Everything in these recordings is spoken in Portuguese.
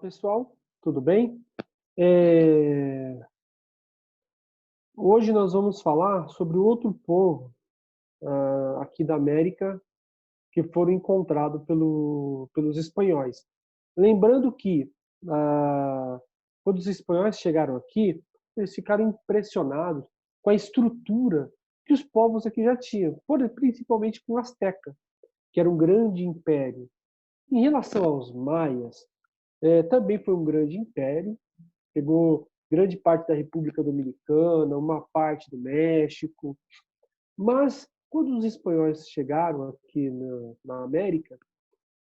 Pessoal, tudo bem? É, Hoje nós vamos falar sobre outro povo aqui da América que foram encontrados pelos espanhóis. Lembrando que quando os espanhóis chegaram aqui, eles ficaram impressionados com a estrutura que os povos aqui já tinham, principalmente com o Azteca, que era um grande império. Em relação aos maias, também foi um grande império, pegou grande parte da República Dominicana, uma parte do México. Mas, quando os espanhóis chegaram aqui na América,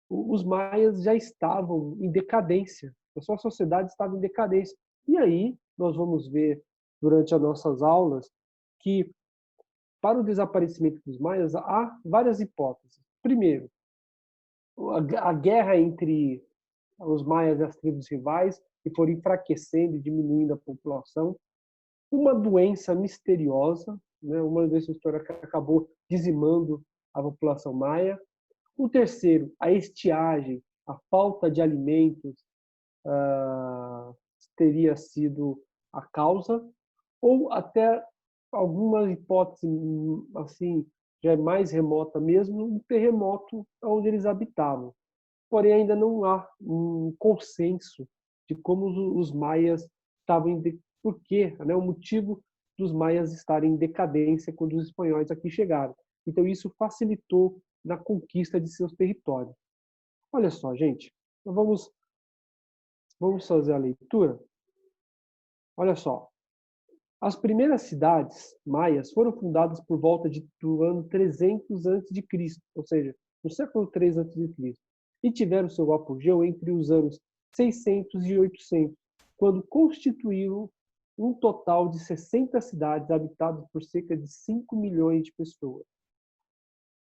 os maias já estavam em decadência, a sua sociedade estava em decadência. E aí, nós vamos ver, durante as nossas aulas, que para o desaparecimento dos maias há várias hipóteses. Primeiro, a guerra entre os maias e as tribos rivais, que foram enfraquecendo e diminuindo a população. Uma doença misteriosa, né, uma doença histórica que acabou dizimando a população maia. O terceiro, a estiagem, a falta de alimentos teria sido a causa, ou até alguma hipótese assim, já é mais remota mesmo, um terremoto onde eles habitavam. Porém, ainda não há um consenso de como os maias estavam por quê, né, o motivo dos maias estarem em decadência quando os espanhóis aqui chegaram. Então isso facilitou na conquista de seus territórios. Olha só, gente, então vamos fazer a leitura. Olha só, as primeiras cidades maias foram fundadas por volta do ano 300 a.C., ou seja, no século 3 a.C., e tiveram seu apogeu entre os anos 600 e 800, quando constituíram um total de 60 cidades habitadas por cerca de 5 milhões de pessoas.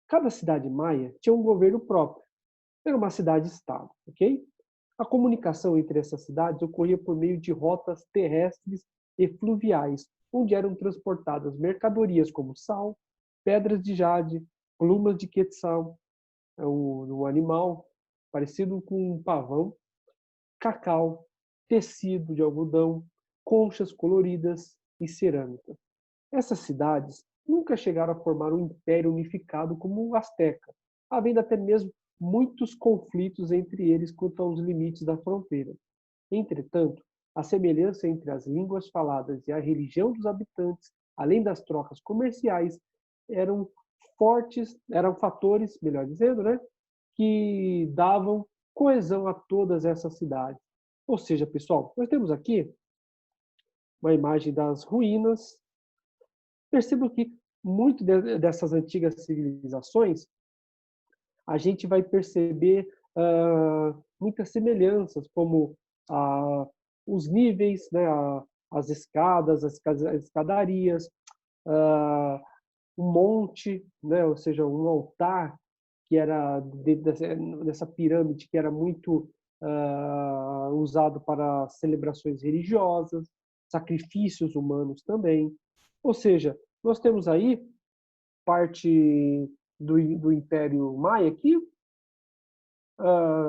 Cada cidade maia tinha um governo próprio, era uma cidade-estado, ok? A comunicação entre essas cidades ocorria por meio de rotas terrestres e fluviais, onde eram transportadas mercadorias como sal, pedras de jade, plumas de quetzal, um animal parecido com um pavão, cacau, tecido de algodão, conchas coloridas e cerâmica. Essas cidades nunca chegaram a formar um império unificado como o Azteca, havendo até mesmo muitos conflitos entre eles quanto aos limites da fronteira. Entretanto, a semelhança entre as línguas faladas e a religião dos habitantes, além das trocas comerciais, eram eram fatores, melhor dizendo, né, que davam coesão a todas essas cidades. Ou seja, pessoal, nós temos aqui uma imagem das ruínas. Percebo que muito dessas antigas civilizações a gente vai perceber muitas semelhanças, como os níveis, né, as escadas, as escadarias, um monte, né, ou seja, um altar que era dessa pirâmide que era muito usado para celebrações religiosas, sacrifícios humanos também. Ou seja, nós temos aí parte do Império Maia que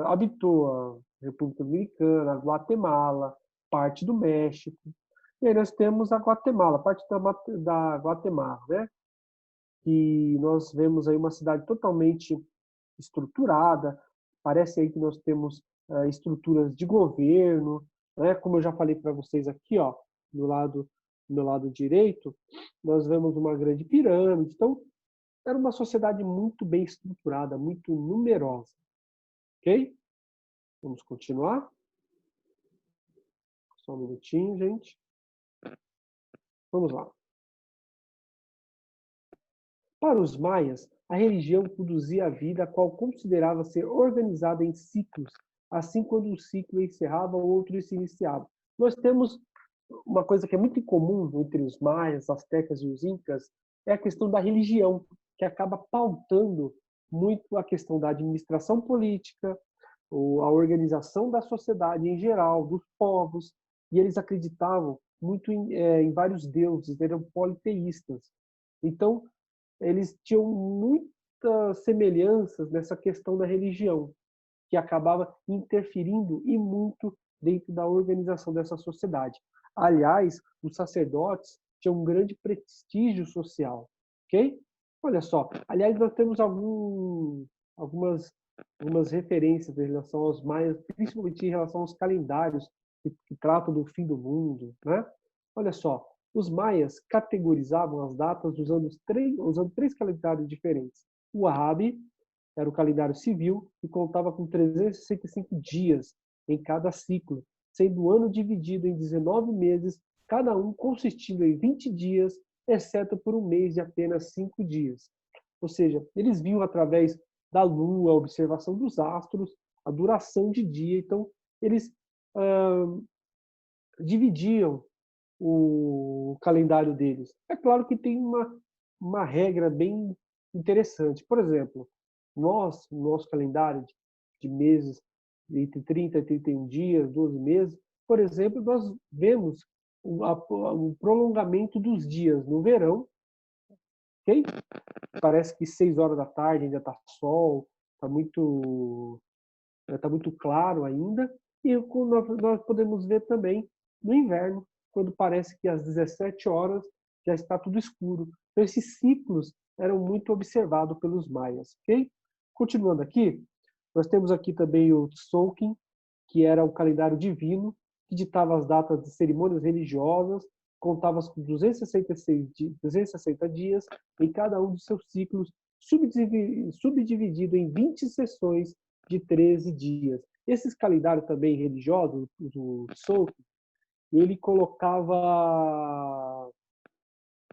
habitou a República Dominicana, a Guatemala, parte do México. E aí nós temos a Guatemala, parte da Guatemala, né? E nós vemos aí uma cidade totalmente estruturada. Parece aí que nós temos estruturas de governo, né? Como eu já falei para vocês aqui, ó, do meu lado direito, nós vemos uma grande pirâmide. Então, era uma sociedade muito bem estruturada, muito numerosa, ok? Vamos continuar? Só um minutinho, gente. Vamos lá. Para os maias, a religião produzia a vida, a qual considerava ser organizada em ciclos. Assim, quando um ciclo encerrava, o outro se iniciava. Nós temos uma coisa que é muito incomum entre os maias, os astecas e os incas, é a questão da religião, que acaba pautando muito a questão da administração política, a organização da sociedade em geral, dos povos, e eles acreditavam muito em vários deuses, eram politeístas. Então, eles tinham muitas semelhanças nessa questão da religião. que acabava interferindo e muito dentro da organização dessa sociedade. Aliás, os sacerdotes tinham um grande prestígio social, ok? Olha só, aliás, nós temos algumas referências em relação aos maias, principalmente em relação aos calendários que tratam do fim do mundo, né? Olha só, os maias categorizavam as datas usando três calendários diferentes. O Wahhabi era o calendário civil e contava com 365 dias em cada ciclo, sendo o ano dividido em 19 meses, cada um consistindo em 20 dias, exceto por um mês de apenas 5 dias. Ou seja, eles viam através da lua, a observação dos astros, a duração de dia. Então, eles dividiam o calendário deles. É claro que tem uma regra bem interessante. Por exemplo, nós, no nosso calendário de meses, entre 30 e 31 dias, 12 meses, por exemplo, nós vemos o prolongamento dos dias no verão, ok? Parece que 6 horas da tarde ainda está sol, está muito claro ainda, e nós podemos ver também no inverno, quando parece que às 17 horas já está tudo escuro. Então, esses ciclos eram muito observados pelos maias, ok? Continuando aqui, nós temos aqui também o Tzolk'in, que era o calendário divino, que ditava as datas de cerimônias religiosas, contava com 260 dias em cada um de seus ciclos, subdividido em 20 sessões de 13 dias. Esses calendários também religiosos, o Tzolk'in, ele colocava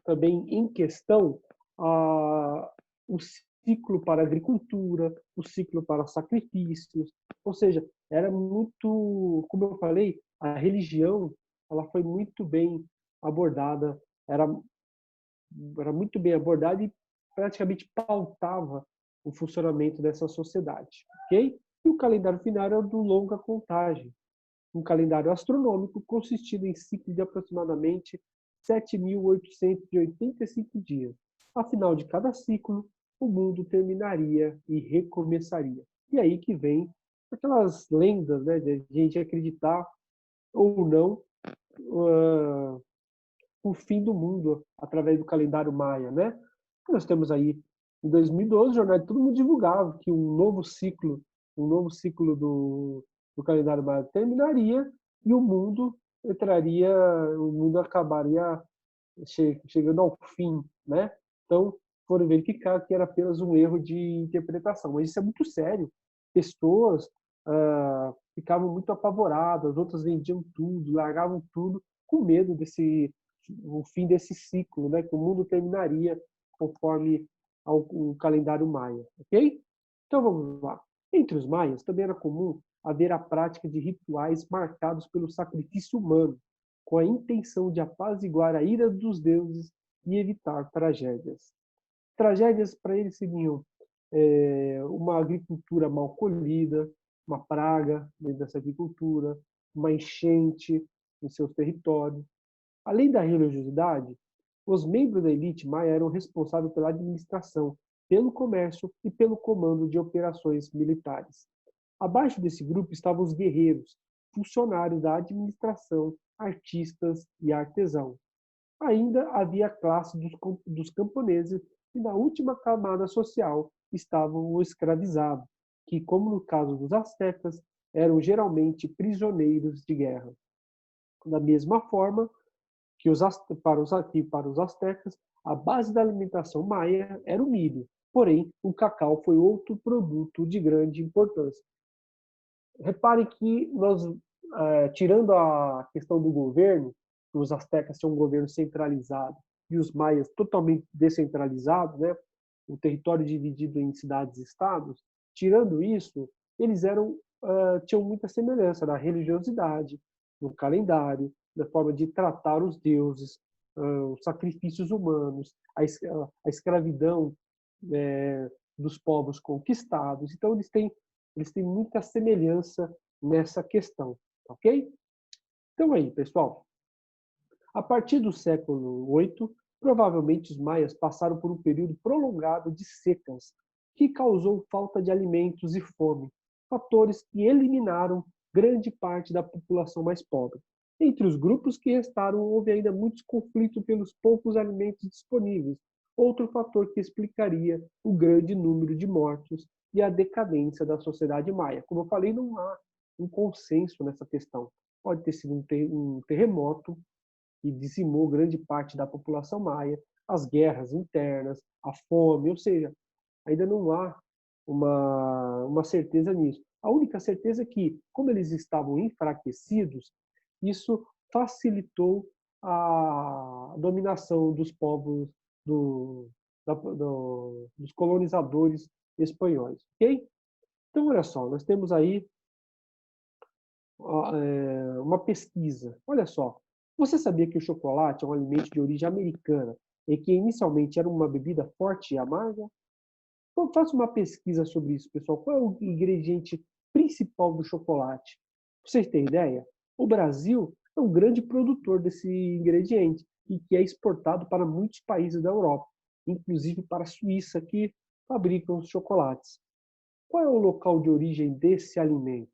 também em questão o ciclo para a agricultura, o ciclo para sacrifícios, ou seja, era muito, como eu falei, a religião ela foi muito bem abordada, era muito bem abordada e praticamente pautava o funcionamento dessa sociedade, ok? E o calendário final era o do longa contagem, um calendário astronômico consistindo em ciclos de aproximadamente 7.885 dias. Ao final de cada ciclo, o mundo terminaria e recomeçaria. E aí que vem aquelas lendas, né, de a gente acreditar ou não o fim do mundo através do calendário maia, né? Nós temos aí em 2012 o jornal todo mundo divulgava que um novo ciclo do calendário maia terminaria e o mundo acabaria chegando ao fim, né? Então foram verificar que era apenas um erro de interpretação, mas isso é muito sério. Pessoas ficavam muito apavoradas, outras vendiam tudo, largavam tudo com medo o fim desse ciclo, né? Que o mundo terminaria conforme o calendário maia, ok? Então vamos lá. Entre os maias também era comum haver a prática de rituais marcados pelo sacrifício humano, com a intenção de apaziguar a ira dos deuses e evitar tragédias. Tragédias para eles seriam uma agricultura mal colhida, uma praga dentro dessa agricultura, uma enchente em seus territórios. Além da religiosidade, os membros da elite maia eram responsáveis pela administração, pelo comércio e pelo comando de operações militares. Abaixo desse grupo estavam os guerreiros, funcionários da administração, artistas e artesãos. Ainda havia a classe dos camponeses e na última camada social estavam os escravizados, que, como no caso dos astecas, eram geralmente prisioneiros de guerra. Da mesma forma que para os astecas, a base da alimentação maia era o milho, porém o cacau foi outro produto de grande importância. Repare que nós, tirando a questão do governo, os astecas tinham um governo centralizado e os maias totalmente descentralizados, né? O território dividido em cidades e estados, tirando isso, eles tinham muita semelhança na religiosidade, no calendário, na forma de tratar os deuses, os sacrifícios humanos, a escravidão dos povos conquistados. Então, eles têm muita semelhança nessa questão, ok? Então aí, pessoal, a partir do século VIII, provavelmente os maias passaram por um período prolongado de secas, que causou falta de alimentos e fome. fatores que eliminaram grande parte da população mais pobre. Entre os grupos que restaram, houve ainda muitos conflitos pelos poucos alimentos disponíveis, outro fator que explicaria o grande número de mortos e a decadência da sociedade maia. Como eu falei, não há um consenso nessa questão. Pode ter sido um terremoto que dizimou grande parte da população maia, as guerras internas, a fome, ou seja, ainda não há uma certeza nisso. A única certeza é que, como eles estavam enfraquecidos, isso facilitou a dominação dos povos dos colonizadores espanhóis, ok? Então, olha só, nós temos aí uma pesquisa. Olha só, você sabia que o chocolate é um alimento de origem americana e que inicialmente era uma bebida forte e amarga? Então, faça uma pesquisa sobre isso, pessoal. Qual é o ingrediente principal do chocolate? Pra vocês terem ideia, o Brasil é um grande produtor desse ingrediente e que é exportado para muitos países da Europa, inclusive para a Suíça, que fabricam os chocolates. Qual é o local de origem desse alimento?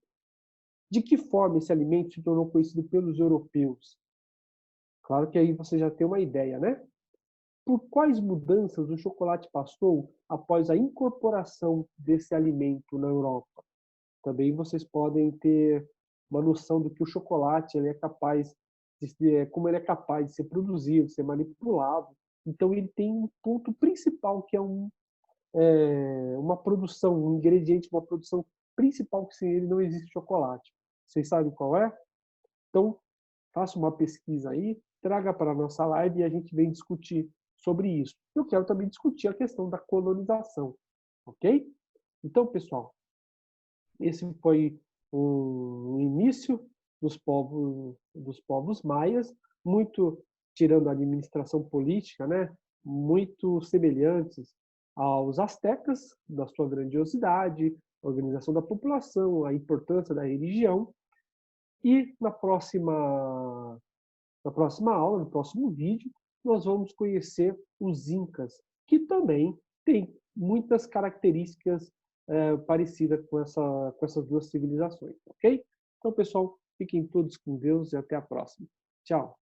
De que forma esse alimento se tornou conhecido pelos europeus? Claro que aí você já tem uma ideia, né? Por quais mudanças o chocolate passou após a incorporação desse alimento na Europa? Também vocês podem ter uma noção do que o chocolate ele é capaz como ele é capaz de ser produzido, de ser manipulado. Então ele tem um ponto principal que é uma produção, um ingrediente, uma produção principal que sem ele não existe chocolate. Vocês sabem qual é? Então faça uma pesquisa aí, traga para a nossa live e a gente vem discutir sobre isso. Eu quero também discutir a questão da colonização, ok? Então, pessoal, esse foi o início dos povos maias, muito tirando a administração política, né? Muito semelhantes aos astecas, da sua grandiosidade, organização da população, a importância da religião. E na próxima aula, no próximo vídeo, nós vamos conhecer os Incas, que também têm muitas características parecidas com essas duas civilizações, ok? Então, pessoal, fiquem todos com Deus e até a próxima. Tchau!